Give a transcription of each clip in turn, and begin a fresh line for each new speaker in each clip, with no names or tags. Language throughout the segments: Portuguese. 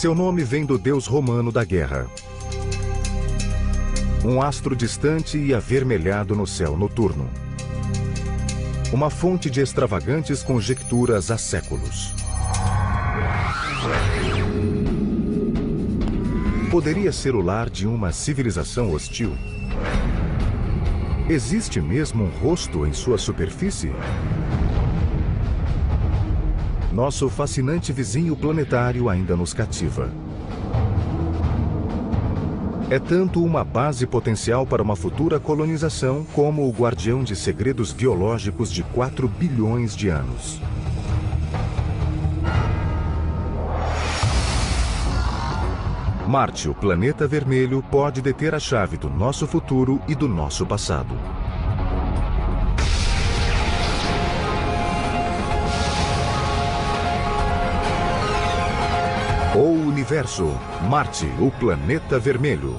Seu nome vem do deus romano da guerra. Um astro distante e avermelhado no céu noturno. Uma fonte de extravagantes conjecturas há séculos. Poderia ser o lar de uma civilização hostil? Existe mesmo um rosto em sua superfície? Nosso fascinante vizinho planetário ainda nos cativa. É tanto uma base potencial para uma futura colonização, como o guardião de segredos biológicos de 4 bilhões de anos. Marte, o planeta vermelho, pode deter a chave do nosso futuro e do nosso passado. O Universo, Marte, o planeta vermelho.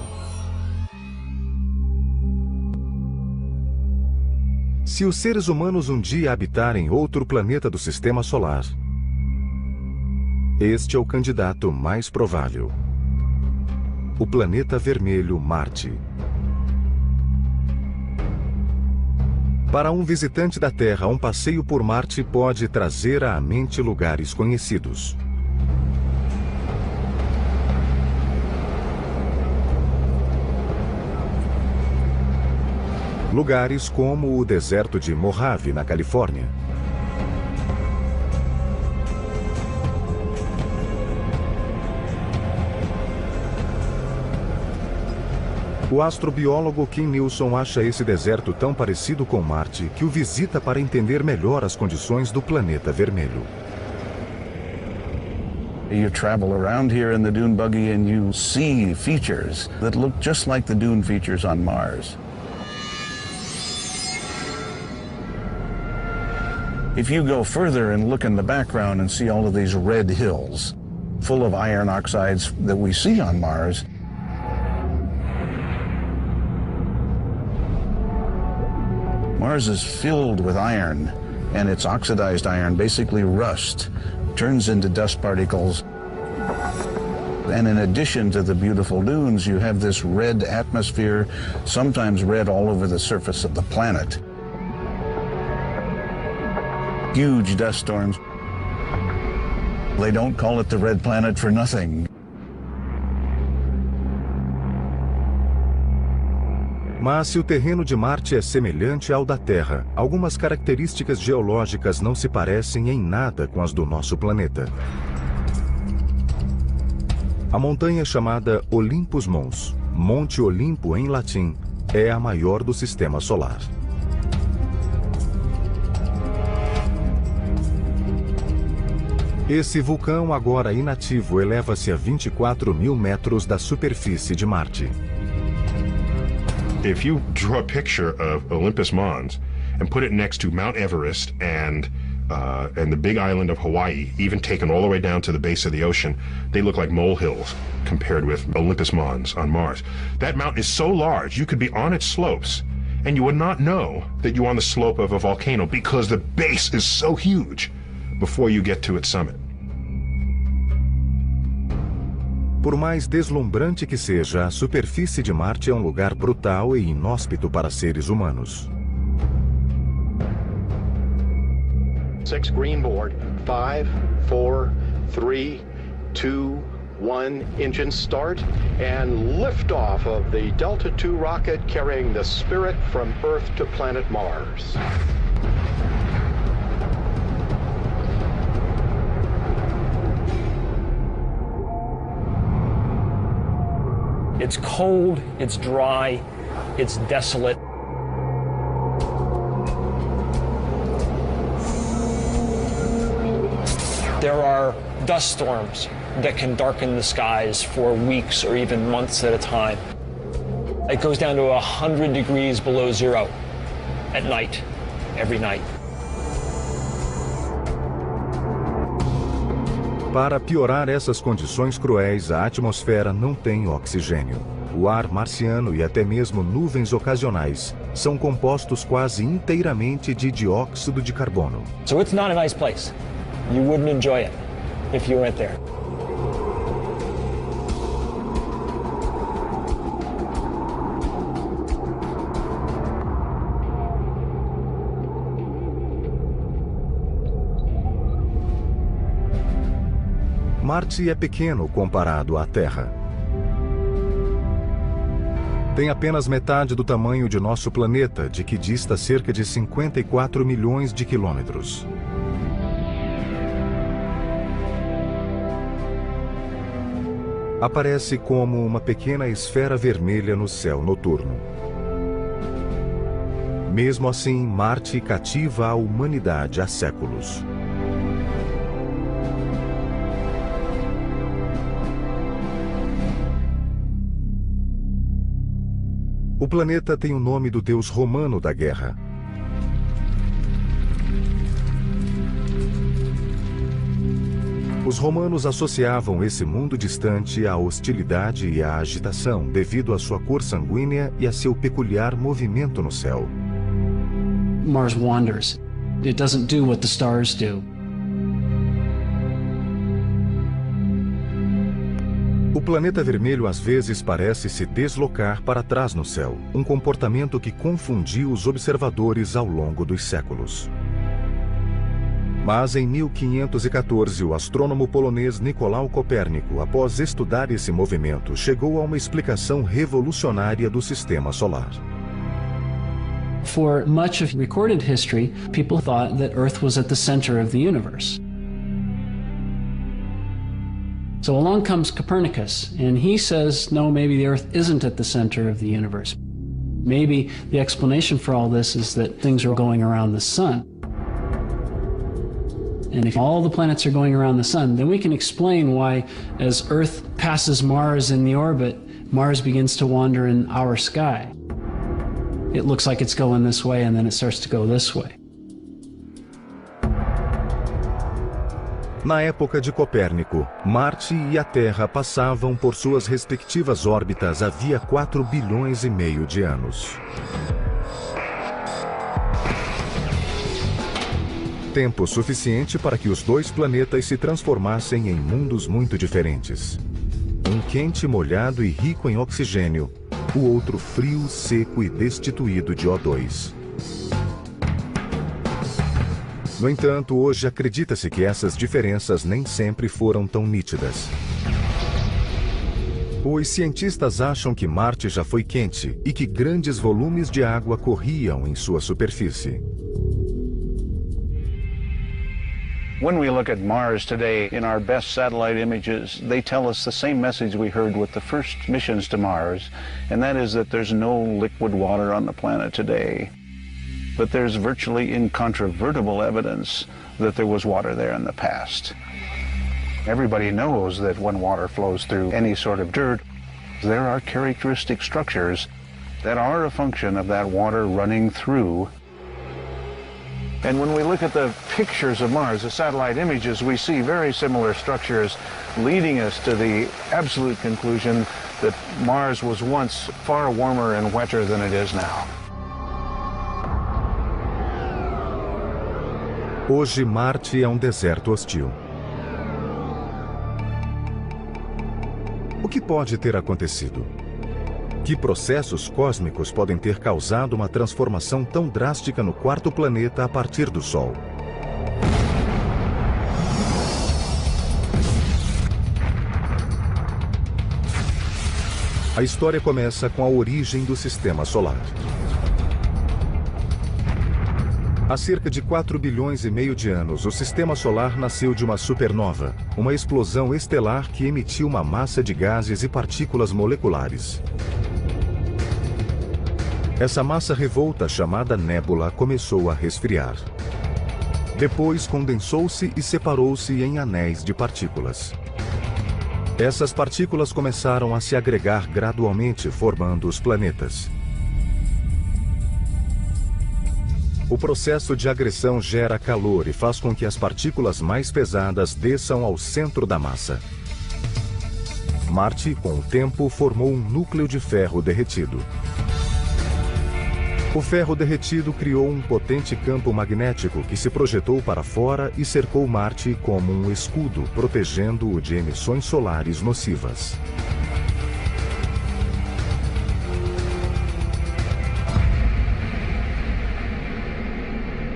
Se os seres humanos um dia habitarem outro planeta do Sistema Solar, este é o candidato mais provável. O planeta vermelho Marte. Para um visitante da Terra, um passeio por Marte pode trazer à mente lugares conhecidos. Lugares como o deserto de Mojave, na Califórnia. O astrobiólogo Kim Nilsson acha esse deserto tão parecido com Marte que o visita para entender melhor as condições do planeta vermelho.
You travel around here in the dune buggy and you see features that look just like the dune features on Mars. If you go further and look in the background and see all of these red hills full of iron oxides that we see on Mars, Mars is filled with iron, and its oxidized iron, basically rust, turns into dust particles. And in addition to the beautiful dunes, you have this red atmosphere, sometimes red all over the surface of the planet. Huge dust storms. They don't call it the red planet for nothing.
Mas se o terreno de Marte é semelhante ao da Terra, algumas características geológicas não se parecem em nada com as do nosso planeta. A montanha chamada Olympus Mons, Monte Olimpo em latim, é a maior do Sistema Solar. Esse vulcão, agora inativo, eleva-se a 24 mil metros da superfície de Marte.
If you draw a picture of Olympus Mons and put it next to Mount Everest and the big island of Hawaii, even taken all the way down to the base of the ocean, they look like molehills compared with Olympus Mons on Mars. That mountain is so large, you could be on its slopes and you would not know that you're on the slope of a volcano because the base is so huge before you get to its summit.
Por mais deslumbrante que seja, a superfície de Marte é um lugar brutal e inóspito para seres humanos.
6 green board, 5, 4, 3, 2, 1, engine start, and liftoff of the Delta II rocket carrying the Spirit from Earth to planet Mars.
It's cold, it's dry, it's desolate. There are dust storms that can darken the skies for weeks or even months at a time. It goes down to 100 degrees below zero at night, every night.
Para piorar essas condições cruéis, a atmosfera não tem oxigênio. O ar marciano e até mesmo nuvens ocasionais são compostos quase inteiramente de dióxido de carbono.
So it's not a nice place. You wouldn't enjoy it if you went there.
Marte é pequeno comparado à Terra. Tem apenas metade do tamanho de nosso planeta, de que dista cerca de 54 milhões de quilômetros. Aparece como uma pequena esfera vermelha no céu noturno. Mesmo assim, Marte cativa a humanidade há séculos. O planeta tem o nome do deus romano da guerra. Os romanos associavam esse mundo distante à hostilidade e à agitação, devido à sua cor sanguínea e a seu peculiar movimento no céu.
Mars wanders. It doesn't do what the stars do.
O planeta vermelho às vezes parece se deslocar para trás no céu, um comportamento que confundiu os observadores ao longo dos séculos. Mas em 1514, o astrônomo polonês Nicolau Copérnico, após estudar esse movimento, chegou a uma explicação revolucionária do sistema solar.
For much of recorded history, people thought that Earth was at the center of the universe. So along comes Copernicus, and he says, no, maybe the Earth isn't at the center of the universe. Maybe the explanation for all this is that things are going around the sun. And if all the planets are going around the sun, then we can explain why, as Earth passes Mars in the orbit, Mars begins to wander in our sky. It looks like it's going this way, and then it starts to go this way.
Na época de Copérnico, Marte e a Terra passavam por suas respectivas órbitas havia 4 bilhões e meio de anos. Tempo suficiente para que os dois planetas se transformassem em mundos muito diferentes. Um quente, molhado e rico em oxigênio, o outro frio, seco e destituído de O2. No entanto, hoje acredita-se que essas diferenças nem sempre foram tão nítidas. Os cientistas acham que Marte já foi quente e que grandes volumes de água corriam em sua superfície.
When we look at Mars today, in our best satellite images, they tell us the same message we heard with the first missions to Mars, and that is that there's no liquid water on the planet today. But there's virtually incontrovertible evidence that there was water there in the past. Everybody knows that when water flows through any sort of dirt, there are characteristic structures that are a function of that water running through. And when we look at the pictures of Mars, the satellite images, we see very similar structures, leading us to the absolute conclusion that Mars was once far warmer and wetter than it is now.
Hoje, Marte é um deserto hostil. O que pode ter acontecido? Que processos cósmicos podem ter causado uma transformação tão drástica no quarto planeta a partir do Sol? A história começa com a origem do Sistema Solar. Há cerca de 4 bilhões e meio de anos, o Sistema Solar nasceu de uma supernova, uma explosão estelar que emitiu uma massa de gases e partículas moleculares. Essa massa revolta, chamada nébula, começou a resfriar. Depois condensou-se e separou-se em anéis de partículas. Essas partículas começaram a se agregar gradualmente, formando os planetas. O processo de agressão gera calor e faz com que as partículas mais pesadas desçam ao centro da massa. Marte, com o tempo, formou um núcleo de ferro derretido. O ferro derretido criou um potente campo magnético que se projetou para fora e cercou Marte como um escudo, protegendo-o de emissões solares nocivas.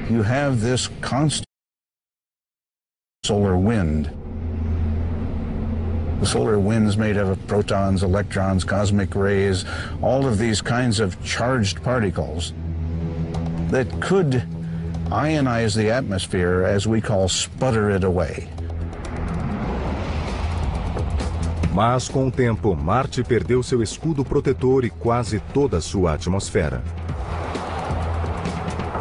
You have this constant solar wind. The solar wind's made of protons, electrons, cosmic rays, all of these kinds of charged particles that could ionize the atmosphere, as we call sputter it away.
Mas, com o tempo, Marte perdeu seu escudo protetor e quase toda a sua atmosfera.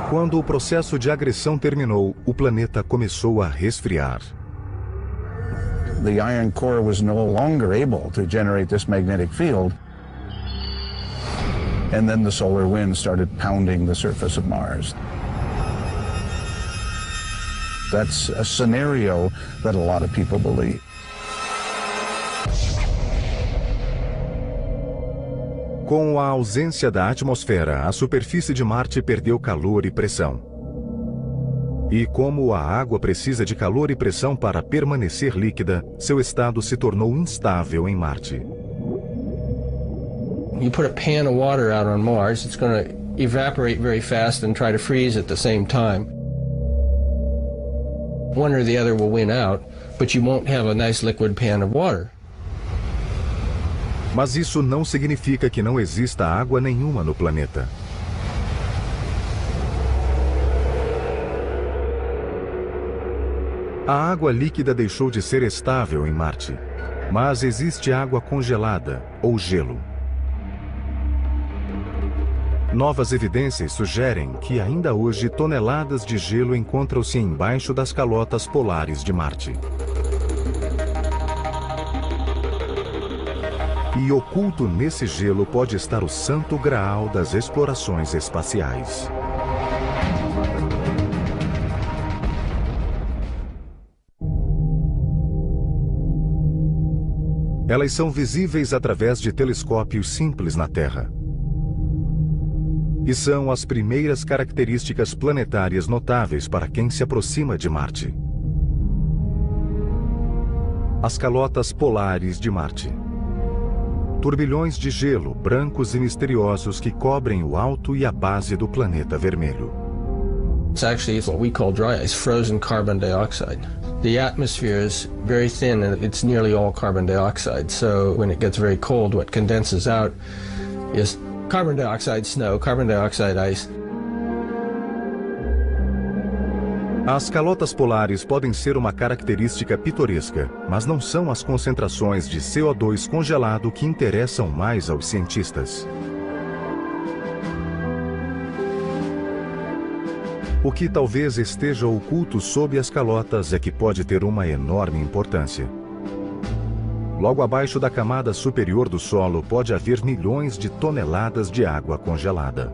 Quando o processo de agressão terminou, o planeta começou a resfriar.
The iron core was no longer able to generate this magnetic field, and then the solar wind started pounding the surface of Mars. That's a scenario that a lot of people believe.
Com a ausência da atmosfera, a superfície de Marte perdeu calor e pressão. E como a água precisa de calor e pressão para permanecer líquida, seu estado se tornou instável em Marte.
You put a pan of water out on Mars, it's going to evaporate very fast and try to freeze at the same time. One or the other will win out, but you won't have a nice liquid pan of water.
Mas isso não significa que não exista água nenhuma no planeta. A água líquida deixou de ser estável em Marte, mas existe água congelada, ou gelo. Novas evidências sugerem que ainda hoje toneladas de gelo encontram-se embaixo das calotas polares de Marte. E oculto nesse gelo pode estar o santo graal das explorações espaciais. Elas são visíveis através de telescópios simples na Terra. E são as primeiras características planetárias notáveis para quem se aproxima de Marte. As calotas polares de Marte. Turbilhões de gelo brancos e misteriosos que cobrem o alto e a base do planeta vermelho.
It's actually what we call dry ice, frozen carbon dioxide. The atmosphere is very thin and it's nearly all carbon dioxide. So when it gets very cold, what condenses out is carbon dioxide snow, carbon dioxide ice.
As calotas polares podem ser uma característica pitoresca, mas não são as concentrações de CO2 congelado que interessam mais aos cientistas. O que talvez esteja oculto sob as calotas é que pode ter uma enorme importância. Logo abaixo da camada superior do solo pode haver milhões de toneladas de água congelada.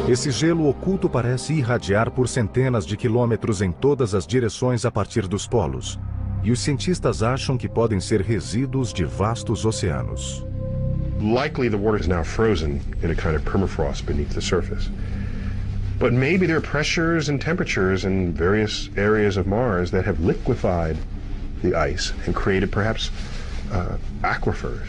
Esse gelo oculto parece irradiar por centenas de quilômetros em todas as direções a partir dos polos, e os cientistas acham que podem ser resíduos de vastos oceanos.
Likely the water is now frozen in a kind of permafrost beneath the surface. But maybe there are pressures and temperatures in various areas of Mars that have liquefied the ice and created perhaps aquifers.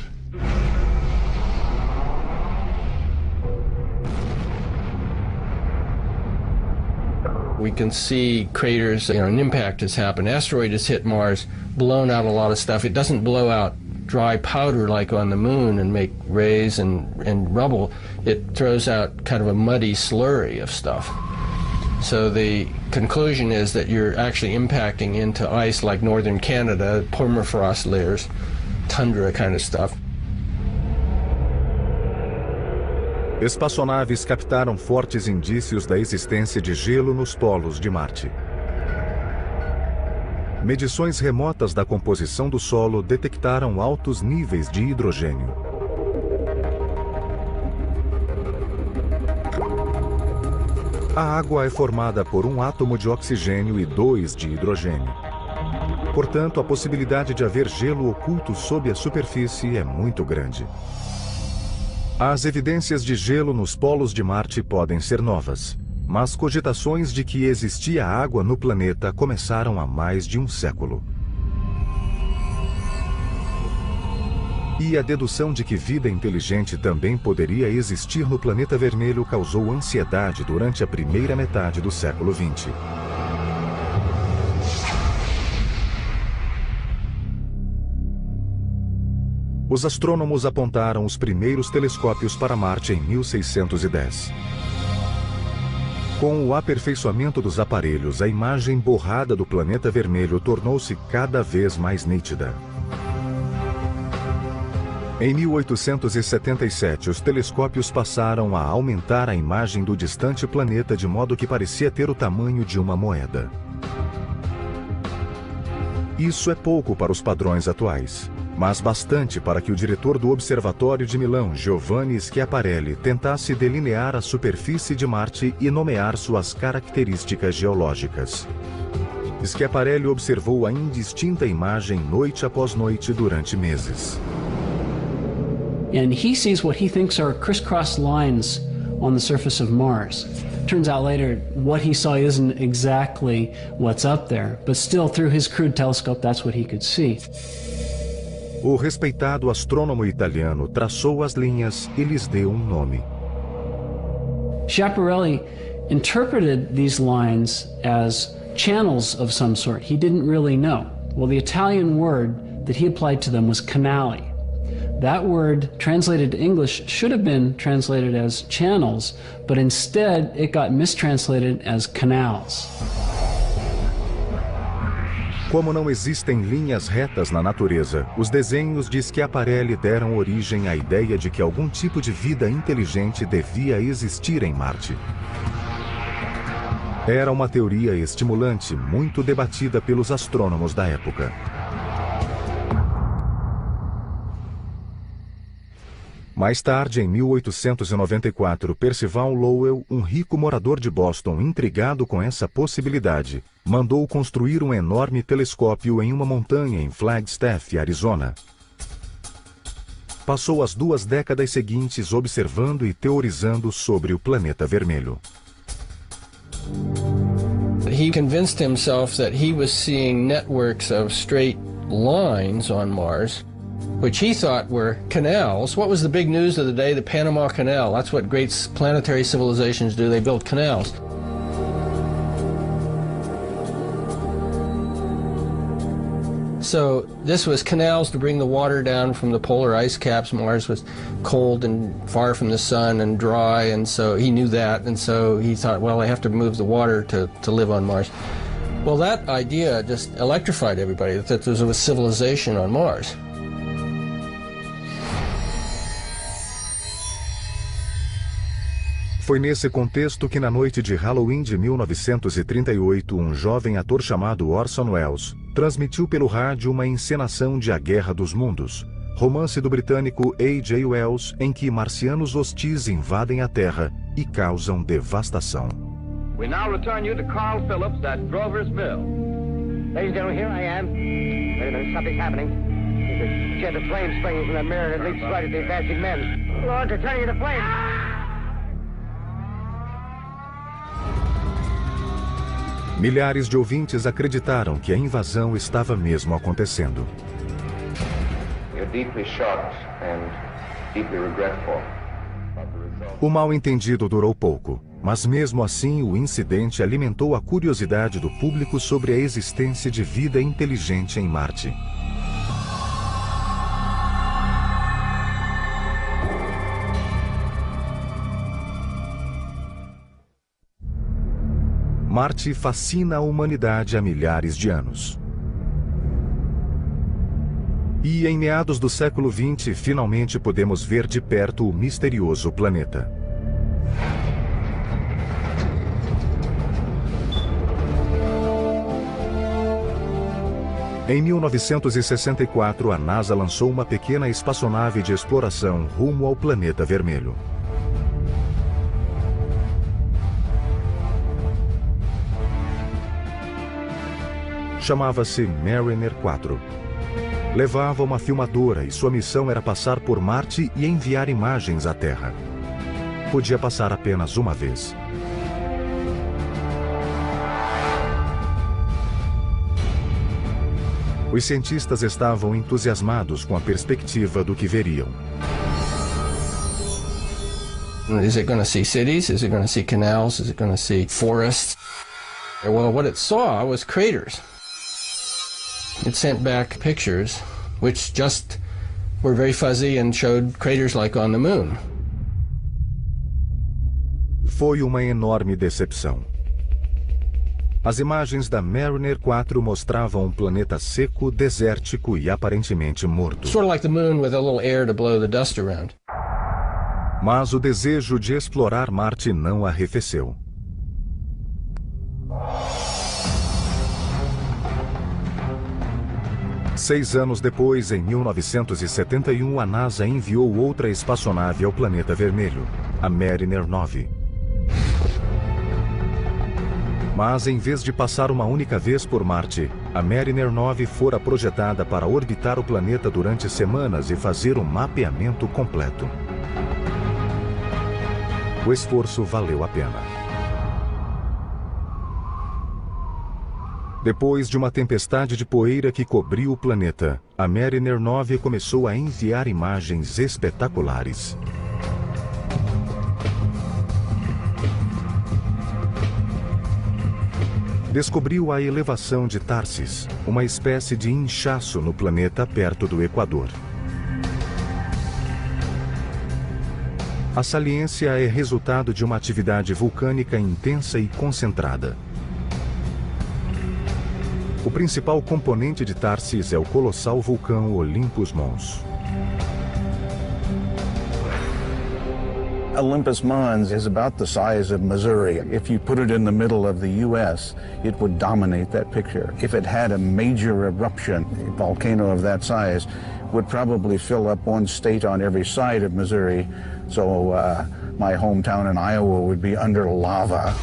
We can see craters, an impact has happened. Asteroid has hit Mars, blown out a lot of stuff. It doesn't blow out dry powder like on the moon and make rays and rubble. It throws out kind of a muddy slurry of stuff. So the conclusion is that you're actually impacting into ice like northern Canada, permafrost layers, tundra kind of stuff.
Espaçonaves captaram fortes indícios da existência de gelo nos polos de Marte. Medições remotas da composição do solo detectaram altos níveis de hidrogênio. A água é formada por um átomo de oxigênio e 2 de hidrogênio. Portanto, a possibilidade de haver gelo oculto sob a superfície é muito grande. As evidências de gelo nos polos de Marte podem ser novas, mas cogitações de que existia água no planeta começaram há mais de um século. E a dedução de que vida inteligente também poderia existir no planeta vermelho causou ansiedade durante a primeira metade do século XX. Os astrônomos apontaram os primeiros telescópios para Marte em 1610. Com o aperfeiçoamento dos aparelhos, a imagem borrada do planeta vermelho tornou-se cada vez mais nítida. Em 1877, os telescópios passaram a aumentar a imagem do distante planeta de modo que parecia ter o tamanho de uma moeda. Isso é pouco para os padrões atuais, mas bastante para que o diretor do Observatório de Milão, Giovanni Schiaparelli, tentasse delinear a superfície de Marte e nomear suas características geológicas. Schiaparelli observou a indistinta imagem noite após noite durante meses.
And he sees what he thinks are crisscross lines on the surface of Mars. Turns out later what he saw isn't exactly what's up there, but still through his crude telescope that's what he could see.
O respeitado astrônomo italiano traçou as linhas e lhes deu um nome.
Schiaparelli interpreted these lines as channels of some sort. He didn't really know. Well, the Italian word that he applied to them was canali. That word, translated to English, should have been translated as channels, but instead it got mistranslated as canals.
Como não existem linhas retas na natureza, os desenhos de Schiaparelli deram origem à ideia de que algum tipo de vida inteligente devia existir em Marte. Era uma teoria estimulante, muito debatida pelos astrônomos da época. Mais tarde, em 1894, Percival Lowell, um rico morador de Boston intrigado com essa possibilidade, mandou construir um enorme telescópio em uma montanha em Flagstaff, Arizona. Passou as 2 décadas seguintes observando e teorizando sobre o planeta vermelho.
He convinced himself that he was seeing networks of straight lines on Mars, which he thought were canals. What was the big news of the day? The Panama Canal. That's what great planetary civilizations do. They build canals. So this was canals to bring the water down from the polar ice caps. Mars was cold and far from the sun and dry, and so he knew that, and so he thought, well, I have to move the water to live on Mars. Well, that idea just electrified everybody, that there was a civilization on Mars.
Foi nesse contexto que, na noite de Halloween de 1938, um jovem ator chamado Orson Welles transmitiu pelo rádio uma encenação de A Guerra dos Mundos, romance do britânico A.J. Wells, em que marcianos hostis invadem a Terra e causam devastação.
We now return you to Carl Phillips at Grover's Mill. Ladies and gentlemen, here I am. Wait a minute, something's happening. There's a shed of flame springing from that mirror and it leaps right at the advancing men. Lord, they're turning into flames.
Milhares de ouvintes acreditaram que a invasão estava mesmo acontecendo. O mal-entendido durou pouco, mas mesmo assim o incidente alimentou a curiosidade do público sobre a existência de vida inteligente em Marte. Marte fascina a humanidade há milhares de anos. E em meados do século XX, finalmente podemos ver de perto o misterioso planeta. Em 1964, a NASA lançou uma pequena espaçonave de exploração rumo ao planeta vermelho. Chamava-se Mariner 4. Levava uma filmadora e sua missão era passar por Marte e enviar imagens à Terra. Podia passar apenas uma vez. Os cientistas estavam entusiasmados com a perspectiva do que veriam.
Is it going to see cities? Is it going to see canals? Is it going to see forests? Well, what it saw was craters. It sent back pictures which just were very fuzzy and showed craters like on the moon.
Foi uma enorme decepção. As imagens da Mariner 4 mostravam um planeta seco, desértico e aparentemente morto.
Sort of like the moon with a little air to blow the dust around.
Mas o desejo de explorar Marte não arrefeceu. Seis anos depois, em 1971, a NASA enviou outra espaçonave ao planeta vermelho, a Mariner 9. Mas, em vez de passar uma única vez por Marte, a Mariner 9 fora projetada para orbitar o planeta durante semanas e fazer um mapeamento completo. O esforço valeu a pena. Depois de uma tempestade de poeira que cobriu o planeta, a Mariner 9 começou a enviar imagens espetaculares. Descobriu a elevação de Tharsis, uma espécie de inchaço no planeta perto do Equador. A saliência é resultado de uma atividade vulcânica intensa e concentrada. O principal componente de Tharsis é o colossal vulcão Olympus Mons.
Olympus Mons is about the size of Missouri. If you put it in the middle of the U.S., it would dominate that picture. If it had a major eruption, a volcano of that size would probably fill up one state on every side of Missouri. So my hometown in Iowa would be under lava.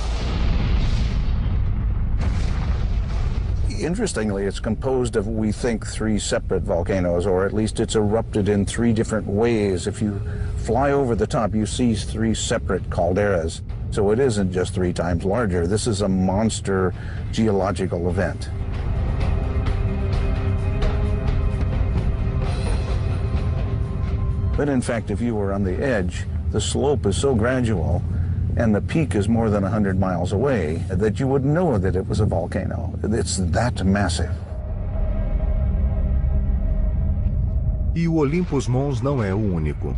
Interestingly, it's composed of, we think, 3 separate volcanoes, or at least it's erupted in 3 different ways. If you fly over the top, you see 3 separate calderas. So it isn't just 3 times larger. This is a monster geological event. But in fact, if you were on the edge, the slope is so gradual and the peak is more than 100 miles away that you wouldn't know that it was a volcano. It's that massive.
E o Olympus Mons não é o único.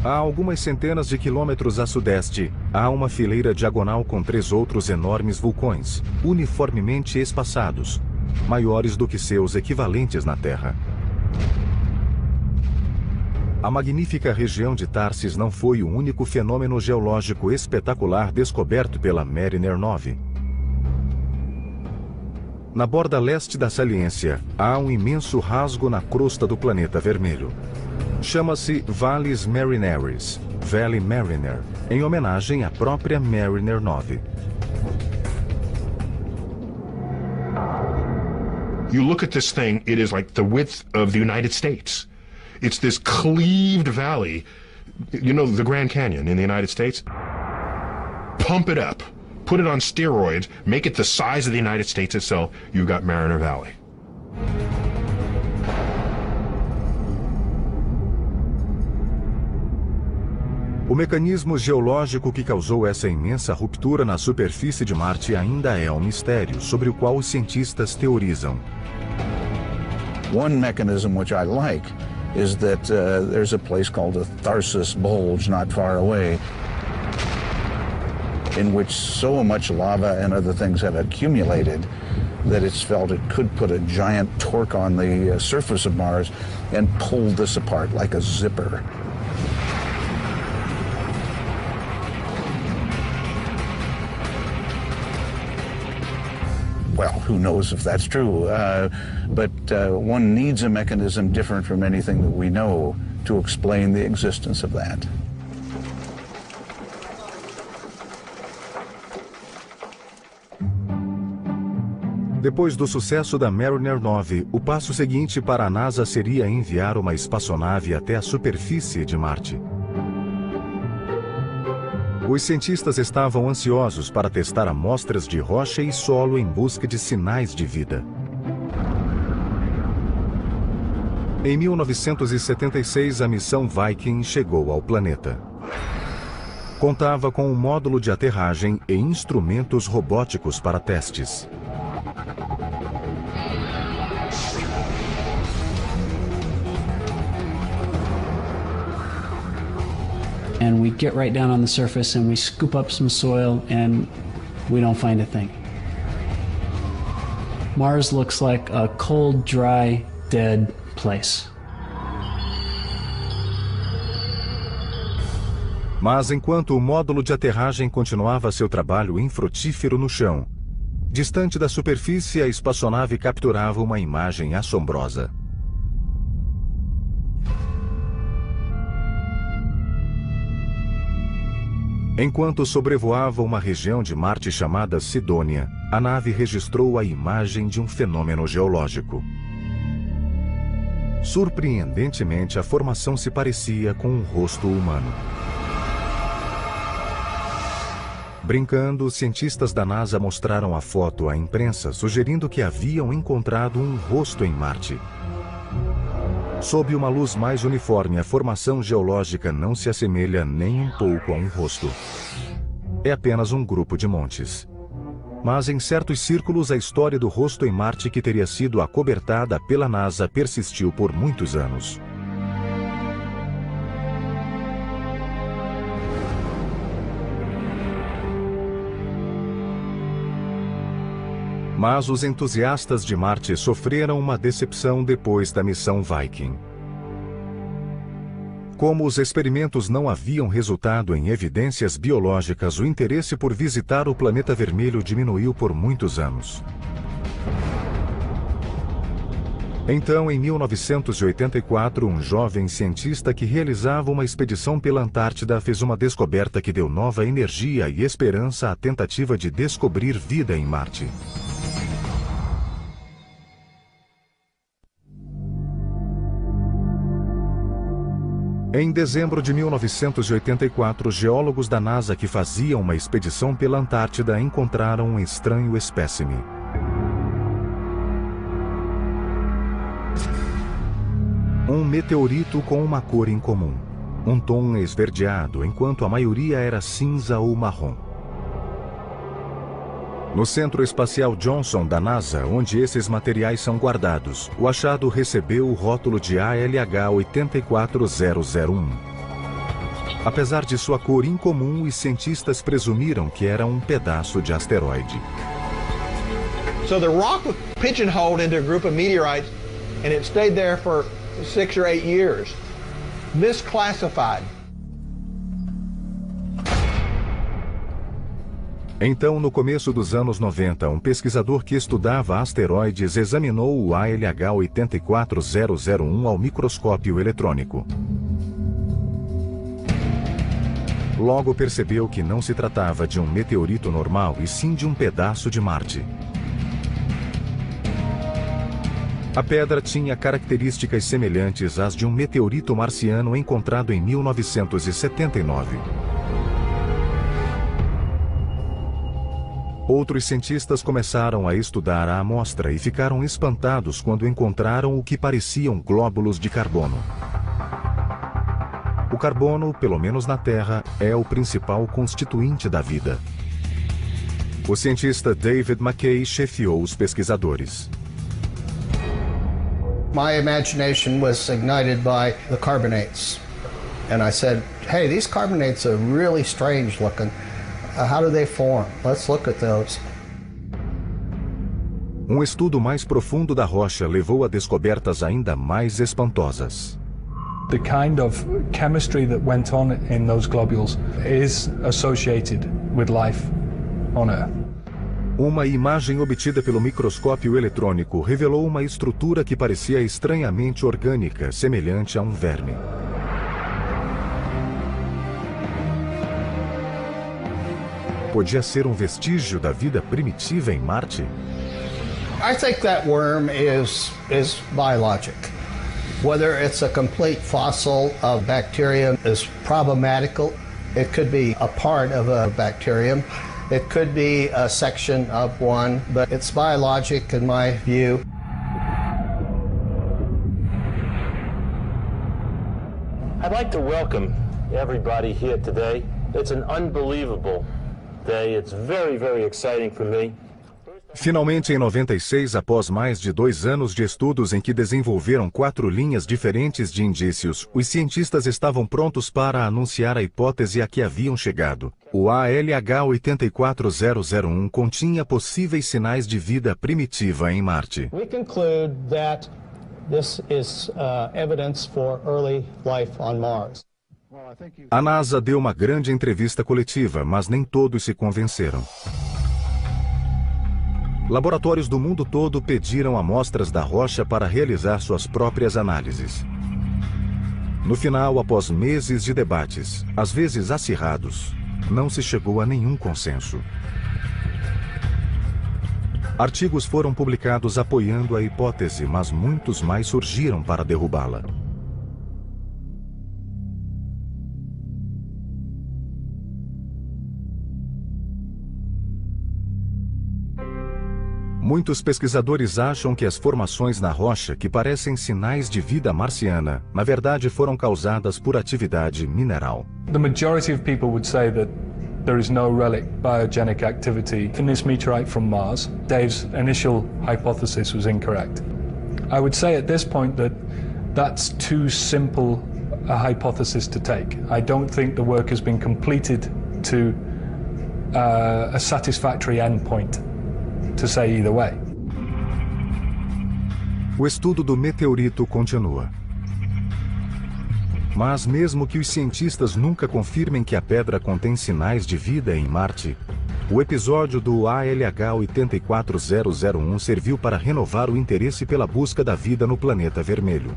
A algumas centenas de quilômetros a sudeste, há uma fileira diagonal com 3 outros enormes vulcões, uniformemente espaçados, maiores do que seus equivalentes na Terra. A magnífica região de Tharsis não foi o único fenômeno geológico espetacular descoberto pela Mariner 9. Na borda leste da saliência, há um imenso rasgo na crosta do planeta vermelho. Chama-se Valles Marineris, Valley Mariner, em homenagem à própria Mariner 9.
You look at this thing, it is like the width of the United States. It's this cleaved valley. You know the Grand Canyon in the United States? Pump it up, put it on steroids, make it the size of the United States itself, you've got Mariner Valley.
O mecanismo geológico que causou essa imensa ruptura na superfície de Marte ainda é um mistério, sobre o qual os cientistas teorizam.
One mechanism which I like is that there's a place called the Tharsis Bulge not far away, in which so much lava and other things have accumulated that it's felt it could put a giant torque on the surface of Mars and pull this apart like a zipper. Well, who knows if that's true, but one needs a mechanism different from anything that we know to explain the existence of that.
Depois do sucesso da Mariner 9, o passo seguinte para a NASA seria enviar uma espaçonave até a superfície de Marte. Os cientistas estavam ansiosos para testar amostras de rocha e solo em busca de sinais de vida. Em 1976, a missão Viking chegou ao planeta. Contava com um módulo de aterragem e instrumentos robóticos para testes.
And we get right down on the surface and we scoop up some soil and we don't find a thing. Mars looks like a cold, dry, dead place.
Mas enquanto o módulo de aterragem continuava seu trabalho infrutífero no chão, distante da superfície, a espaçonave capturava uma imagem assombrosa. Enquanto sobrevoava uma região de Marte chamada Sidônia, a nave registrou a imagem de um fenômeno geológico. Surpreendentemente, a formação se parecia com um rosto humano. Brincando, os cientistas da NASA mostraram a foto à imprensa, sugerindo que haviam encontrado um rosto em Marte. Sob uma luz mais uniforme, a formação geológica não se assemelha nem um pouco a um rosto. É apenas um grupo de montes. Mas em certos círculos, a história do rosto em Marte que teria sido acobertada pela NASA persistiu por muitos anos. Mas os entusiastas de Marte sofreram uma decepção depois da missão Viking. Como os experimentos não haviam resultado em evidências biológicas, o interesse por visitar o planeta vermelho diminuiu por muitos anos. Então, em 1984, um jovem cientista que realizava uma expedição pela Antártida fez uma descoberta que deu nova energia e esperança à tentativa de descobrir vida em Marte. Em dezembro de 1984, geólogos da NASA que faziam uma expedição pela Antártida encontraram um estranho espécime. Um meteorito com uma cor incomum, um tom esverdeado, enquanto a maioria era cinza ou marrom. No Centro Espacial Johnson da NASA, onde esses materiais são guardados, o achado recebeu o rótulo de ALH 84001. Apesar de sua cor incomum, os cientistas presumiram que era um pedaço de asteroide.
So the rock was pigeonholed into a group of meteorites and it stayed there for 6 or 8 years. Misclassified.
Então, no começo dos anos 90, um pesquisador que estudava asteroides examinou o ALH 84001 ao microscópio eletrônico. Logo percebeu que não se tratava de um meteorito normal, e sim de um pedaço de Marte. A pedra tinha características semelhantes às de um meteorito marciano encontrado em 1979. Outros cientistas começaram a estudar a amostra e ficaram espantados quando encontraram o que pareciam glóbulos de carbono. O carbono, pelo menos na Terra, é o principal constituinte da vida. O cientista David McKay chefiou os pesquisadores.
My imagination was ignited by the carbonates. And I said, hey, these carbonates are really strange looking. How do they form? Let's look at those.
Um estudo mais profundo da rocha levou a descobertas ainda mais espantosas.
The kind of chemistry that went on in those globules is associated with life on Earth.
Uma imagem obtida pelo microscópio eletrônico revelou uma estrutura que parecia estranhamente orgânica, semelhante a um verme. Podia ser um vestígio da vida primitiva em Marte?
I think that worm is biologic. Whether it's a complete fossil of bacterium is problematical. It could be a part of a bacterium. It could be a section of one, but it's biologic in my view.
I'd like to welcome everybody here today. It's an unbelievable day. It's very, very exciting for me.
Finalmente, em 96, após mais de 2 anos de estudos em que desenvolveram 4 linhas diferentes de indícios, os cientistas estavam prontos para anunciar a hipótese a que haviam chegado. O ALH 84001 continha possíveis sinais de vida primitiva em Marte.
We conclude that this is evidence for early life on Mars.
A NASA deu uma grande entrevista coletiva, mas nem todos se convenceram. Laboratórios do mundo todo pediram amostras da rocha para realizar suas próprias análises. No final, após meses de debates, às vezes acirrados, não se chegou a nenhum consenso. Artigos foram publicados apoiando a hipótese, mas muitos mais surgiram para derrubá-la. Muitos pesquisadores acham que as formações na rocha, que parecem sinais de vida marciana, na verdade foram causadas por atividade mineral.
The majority of people would say that there is no relic biogenic activity in this meteorite from Mars. Dave's initial hypothesis was incorrect. I would say at this point that that's too simple a hypothesis to take. I don't think the work has been completed to a satisfactory endpoint to say either way.
O estudo do meteorito continua. Mas mesmo que os cientistas nunca confirmem que a pedra contém sinais de vida em Marte, o episódio do ALH 84001 serviu para renovar o interesse pela busca da vida no planeta vermelho.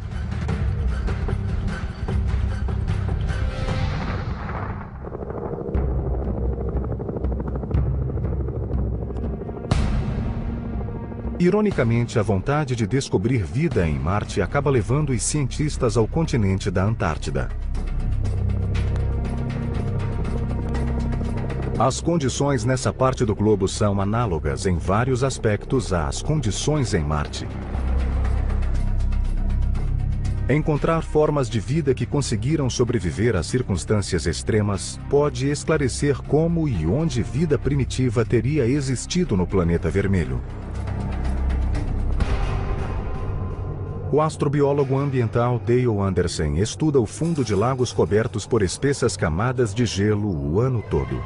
Ironicamente, a vontade de descobrir vida em Marte acaba levando os cientistas ao continente da Antártida. As condições nessa parte do globo são análogas em vários aspectos às condições em Marte. Encontrar formas de vida que conseguiram sobreviver a circunstâncias extremas pode esclarecer como e onde vida primitiva teria existido no planeta vermelho. O astrobiólogo ambiental Dale Anderson estuda o fundo de lagos cobertos por espessas camadas de gelo o ano todo.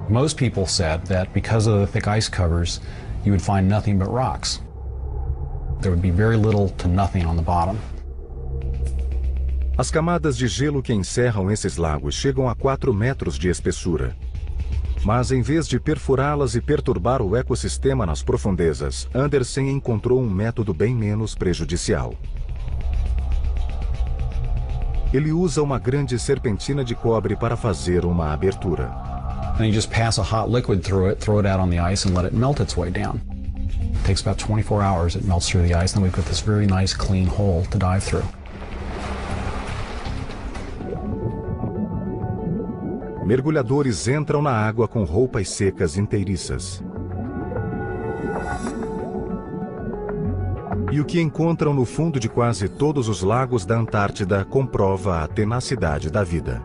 Most people said that because of the thick ice covers, you would find nothing but rocks. There would be very little to nothing on the bottom.
As camadas de gelo que encerram esses lagos chegam a 4 metros de espessura. Mas em vez de perfurá-las e perturbar o ecossistema nas profundezas, Anderson encontrou um método bem menos prejudicial. Ele usa uma grande serpentina de cobre para fazer uma abertura.
And you just pass a hot liquid through it, throw it out on the ice and let it melt its way down. It takes about 24 hours, it melts through the ice, and then we've got this very nice clean hole to dive through.
Mergulhadores entram na água com roupas secas inteiriças. E o que encontram no fundo de quase todos os lagos da Antártida comprova a tenacidade da vida.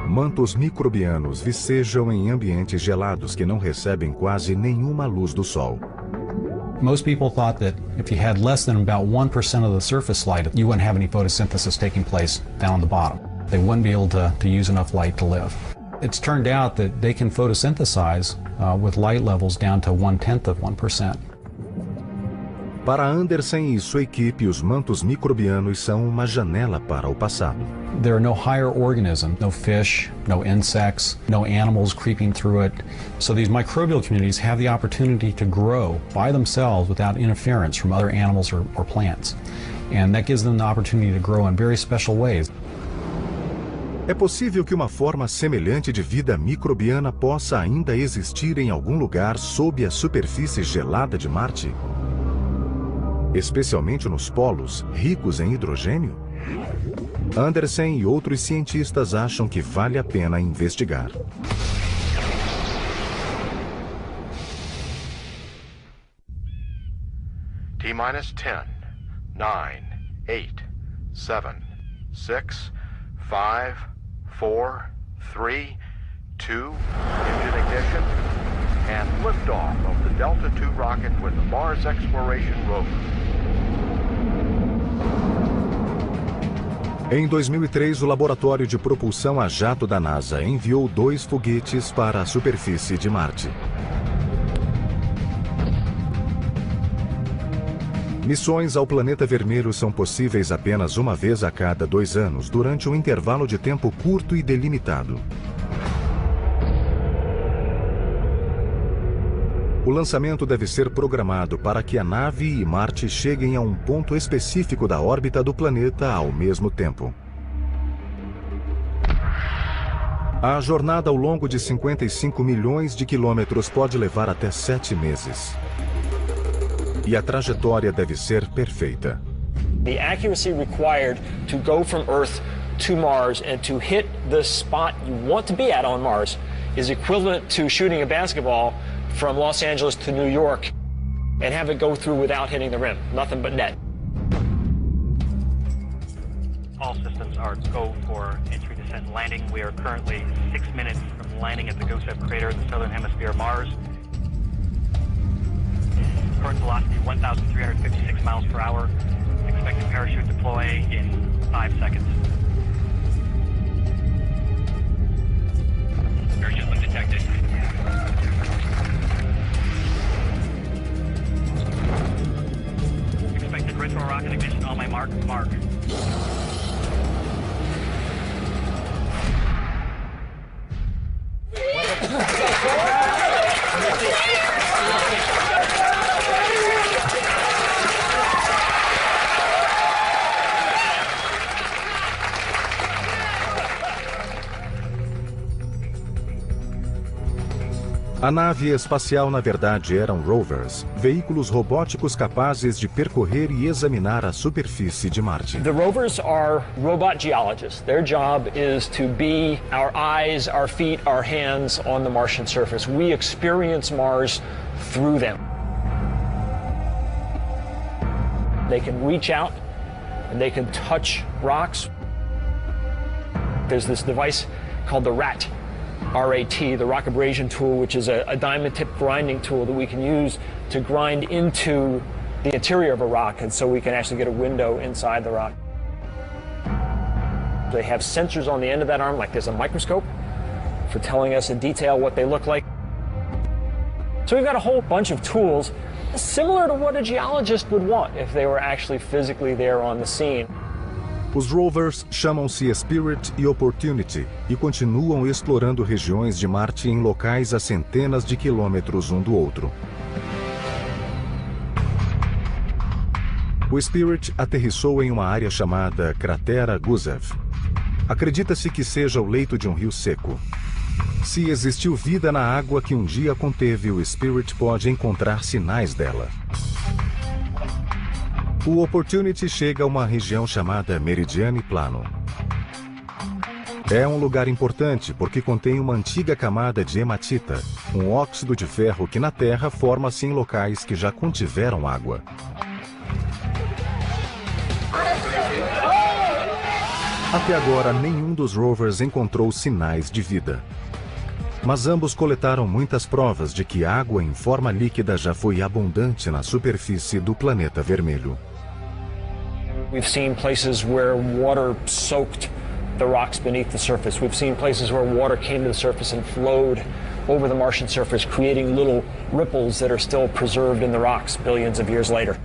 Mantos microbianos vicejam em ambientes gelados que não recebem quase nenhuma luz do sol.
Most people thought that if you had less than about 1% of the surface light, you wouldn't have any photosynthesis taking place down the bottom. They wouldn't be able to use enough light to live. It's turned out that they can photosynthesize with light levels down to 1/10 of 1%.
Para Anderson e sua equipe, os mantos microbianos são uma janela para o passado.
There are no higher organisms, no fish, no insects, no animals creeping through it. So these microbial communities have the opportunity to grow by themselves without interference from other animals or plants. And that gives them the opportunity to grow in very special ways.
É possível que uma forma semelhante de vida microbiana possa ainda existir em algum lugar sob a superfície gelada de Marte? Especialmente nos polos, ricos em hidrogênio? Anderson e outros cientistas acham que vale a pena investigar.
T-minus 10, 9, 8, 7, 6, 5, 4, 3, 2, engine ignition, and liftoff of the Delta II rocket with the Mars Exploration Rover.
Em 2003, o Laboratório de Propulsão a Jato da NASA enviou 2 foguetes para a superfície de Marte. Missões ao planeta vermelho são possíveis apenas uma vez a cada 2 anos, durante um intervalo de tempo curto e delimitado. O lançamento deve ser programado para que a nave e Marte cheguem a um ponto específico da órbita do planeta ao mesmo tempo. A jornada ao longo de 55 milhões de quilômetros pode levar até 7 meses. E a trajetória deve ser perfeita.
The accuracy required to go from Earth to Mars and to hit the spot you want to be at on Mars is equivalent to shooting a basketball from Los Angeles to New York and have it go through without hitting the rim. Nothing but net.
All systems are go for entry, descent, and landing. We are currently 6 minutes from landing at the Gusev crater in the southern hemisphere of Mars. Current velocity 1,356 miles per hour. Expected parachute deploy in 5 seconds. Parachute lift detected. Expected retro rocket ignition on my mark.
A nave espacial, na verdade, eram rovers, veículos robóticos capazes de percorrer e examinar a superfície de Marte.
The rovers are robot geologists. Their job is to be our eyes, our feet, our hands on the Martian surface. We experience Mars through them. They can reach out and they can touch rocks. There's this device called the RAT, R-A-T, the rock abrasion tool, which is a diamond tip grinding tool that we can use to grind into the interior of a rock, and so we can actually get a window inside the rock. They have sensors on the end of that arm, like there's a microscope, for telling us in detail what they look like. So we've got a whole bunch of tools similar to what a geologist would want if they were actually physically there on the scene.
Os rovers chamam-se Spirit e Opportunity e continuam explorando regiões de Marte em locais a centenas de quilômetros um do outro. O Spirit aterrissou em uma área chamada Cratera Gusev. Acredita-se que seja o leito de um rio seco. Se existiu vida na água que um dia conteve, o Spirit pode encontrar sinais dela. O Opportunity chega a uma região chamada Meridiane Plano. É um lugar importante porque contém uma antiga camada de hematita, um óxido de ferro que na Terra forma-se em locais que já contiveram água. Até agora, nenhum dos rovers encontrou sinais de vida. Mas ambos coletaram muitas provas de que água em forma líquida já foi abundante na superfície do planeta vermelho.
We've seen places where water soaked the rocks beneath the surface. We've seen places where water came to the surface and flowed over the Martian surface, creating little ripples that are still preserved in the rocks billions of years later.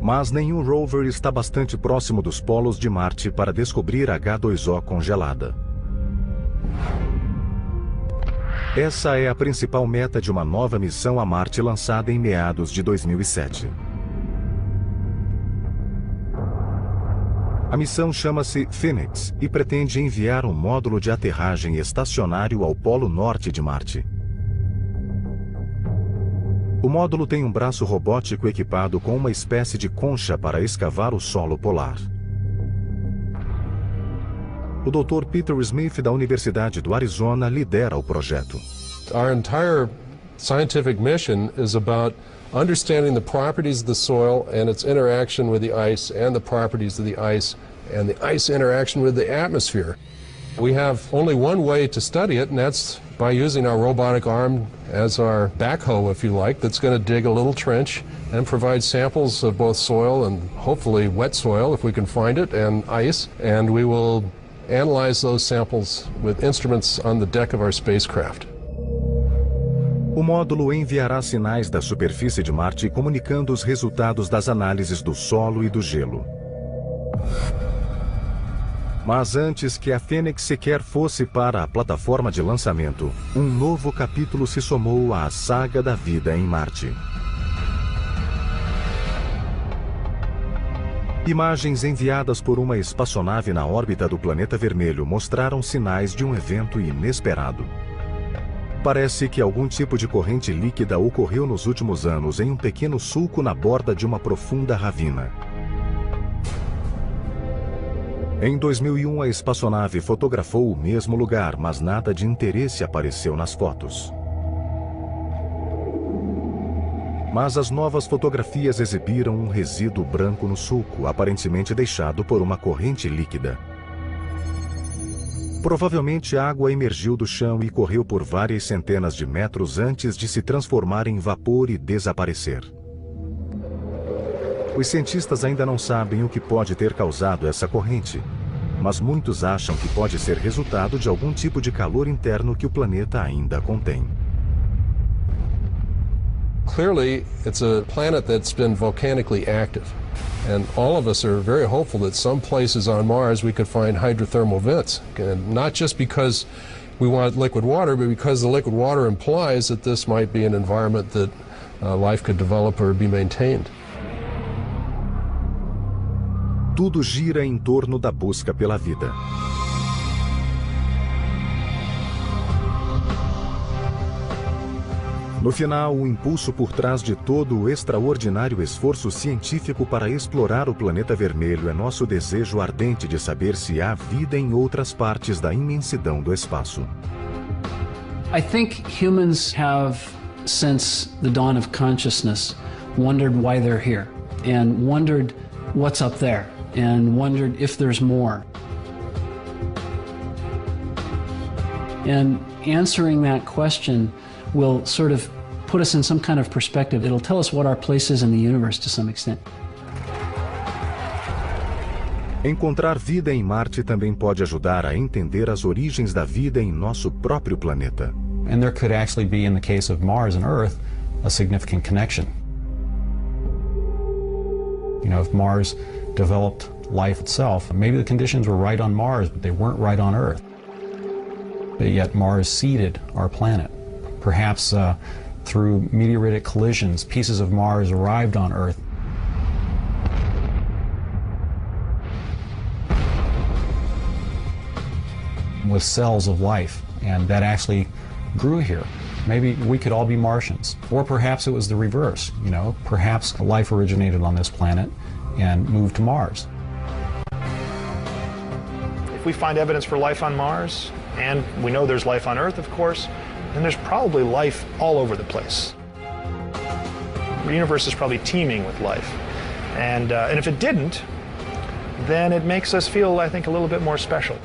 Mas nenhum rover está bastante próximo dos polos de Marte para descobrir H2O congelada. Essa é a principal meta de uma nova missão a Marte lançada em meados de 2007. A missão chama-se Phoenix e pretende enviar um módulo de aterragem estacionário ao polo norte de Marte. O módulo tem um braço robótico equipado com uma espécie de concha para escavar o solo polar. O Dr. Peter Smith, da Universidade do Arizona, lidera o projeto.
Our entire scientific mission is about understanding the properties of the soil and its interaction with the ice and the properties of the ice and the ice interaction with the atmosphere. We have only one way to study it, and that's by using our robotic arm as our backhoe, if you like, that's going to dig a little trench and provide samples of both soil and hopefully wet soil, if we can find it, and ice, and we will analyze those samples with instruments on the deck of our spacecraft.
O módulo enviará sinais da superfície de Marte comunicando os resultados das análises do solo e do gelo. Mas antes que a Fênix sequer fosse para a plataforma de lançamento, um novo capítulo se somou à saga da vida em Marte. Imagens enviadas por uma espaçonave na órbita do planeta vermelho mostraram sinais de um evento inesperado. Parece que algum tipo de corrente líquida ocorreu nos últimos anos em um pequeno sulco na borda de uma profunda ravina. Em 2001, a espaçonave fotografou o mesmo lugar, mas nada de interesse apareceu nas fotos. Mas as novas fotografias exibiram um resíduo branco no sulco, aparentemente deixado por uma corrente líquida. Provavelmente a água emergiu do chão e correu por várias centenas de metros antes de se transformar em vapor e desaparecer. Os cientistas ainda não sabem o que pode ter causado essa corrente, mas muitos acham que pode ser resultado de algum tipo de calor interno que o planeta ainda contém.
Clearly, it's a planet that's been volcanically active, and all of us are very hopeful that some places on Mars we could find hydrothermal vents, and not just because we want liquid water, but because the liquid water implies that this might be an environment that life could develop or be maintained.
Tudo gira em torno da busca pela vida. No final, o impulso por trás de todo o extraordinário esforço científico para explorar o planeta vermelho é nosso desejo ardente de saber se há vida em outras partes da imensidão do espaço.
I think humans have, since the dawn of consciousness, wondered why they're here, and wondered what's up there, and wondered if there's more. And answering that question will sort of put us in some kind of perspective. It'll tell us what our place is in the universe to some extent.
Encontrar vida em Marte também pode ajudar a entender as origens da vida em nosso próprio planeta.
And there could actually be, in the case of Mars and Earth, a significant connection. You know, if Mars developed life itself, maybe the conditions were right on Mars, but they weren't right on Earth. But yet Mars seeded our planet. Perhaps through meteoritic collisions, pieces of Mars arrived on Earth. With cells of life, and that actually grew here. Maybe we could all be Martians. Or perhaps it was the reverse, you know, perhaps life originated on this planet and moved to Mars.
If we find evidence for life on Mars, and we know there's life on Earth, of course, then there's probably life all over the place. The universe is probably teeming with life. And if it didn't, then it makes us feel, I think, a little bit more special.